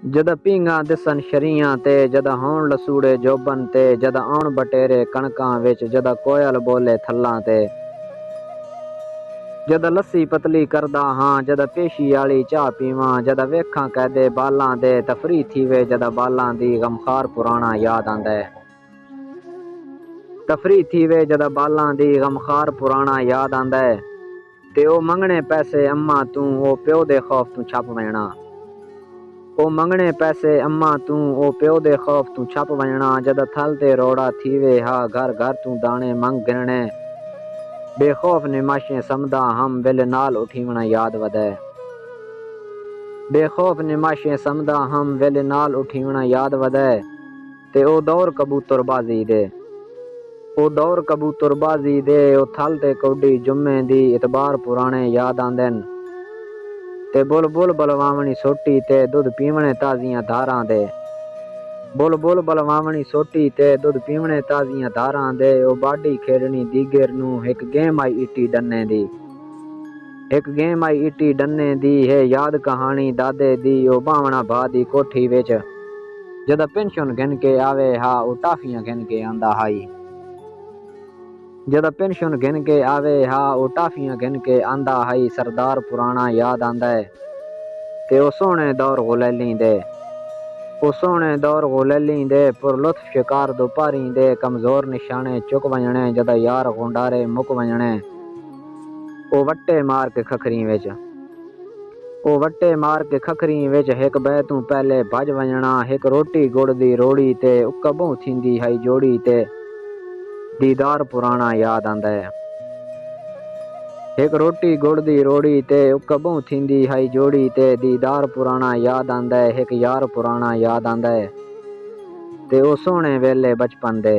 जद पींगा दिसन शरियां ते जद होण लसूड़े जोबन ते जद आउण बटेरे कणकां विच जद कोयल बोले थल्लां ते जद लस्सी पतली करदा हां जद पेशी आली चाह पीवां जद वेखां कैदे बालां दे तफरी थीवे जद बालां दी गमखार पुराना याद आंदा है। तफरी थीवे जद बालां दी गमखार पुराना याद आंदा है ते ओ मंगणे पैसे अम्मा तू ओ प्यो दे खौफ तू छप वैणा। ओ मंगणे पैसे अम्मा तू ओ प्यो दे खौफ तू छप वञणा जद थल ते रोड़ा थीवे हा घर घर तू दाणे मंग गिरणे बेखौफ निमाशें समदा हम विल नाल उठीवण याद वधै। बेखौफ निमाशें समदा हम विल नाल उठीवण याद वधै ते ओ दौर कबूतरबाजी दे ओ दौर कबूतरबाजी दे ओ थल ते कौडी जुम्मे दी इतबार पुराणे याद आंदन ते बुलबुल बलवावणी सोटी ते दुध पीवणे ताज़ियां धारां दे बुलबुल बलवावणी सोटी ते दुध पीवणे ताज़ियां धारां दे ओ बाडी खेडनी दीगर नू एक गेम आई इटी डन्ने दी एक गेम आई इटी डन्ने दी है याद कहानी दादे दी ओ बावणा भा दी कोठी विच जद पेंशन गिन के आवे हा ओ टाफियां गिन के आंदा हाई। जद पेंशन गिन के आवे हा ओ टाफियां गिन के आंदा हाई सरदार पुराना याद आंदा है ते ओ सोहणे दौर गुलैली दे ओ सोहणे दौर गुलैली दे पुरलुत्फ शिकार दोपारी दे कमज़ोर निशाने चुक वञणे जद यार गुंडारे मुक वञणे ओ वट्टे मार के खखरी विच ओ वट्टे मार के खखरी विच हिक बै तू पहले भज वञणा हिक रोटी गुड़ दी रोड़ी ते उक बहु थींदी हई जोड़ी ते दीदार पुराना याद आंदा है। हिक रोटी गुड़ दी रोड़ी ते उक बहु थींदी हई जोड़ी ते दीदार पुराना याद आंदा है हिक यार पुराना याद आंदा है ते ओ सोहणे वेले बचपन दे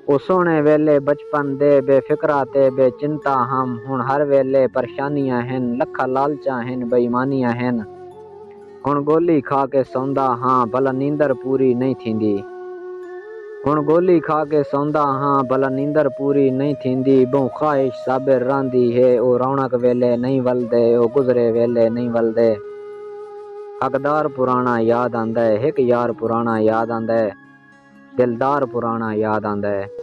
ओ सोहणे वेले बचपन दे बेफिक्रा ते बेचिंता हम हुण हर वेले परेशानियां हन लखा लालचां हन बेईमानियां हन हुण गोली खा के सौंदा हां भला नींदर पूरी नहीं थींदी हुण गोली खा के सौंदा हां भला नींदर पूरी नहीं थींदी बहु ख्वाहिश साबिर रहंदी है ओ रौनक वेले नहीं वलदे ओ गुज़रे वेले नहीं वलदे हकदार पुराना याद आंदा है हिक यार पुराना याद आंदा है दिलदार पुराना याद आंदा है।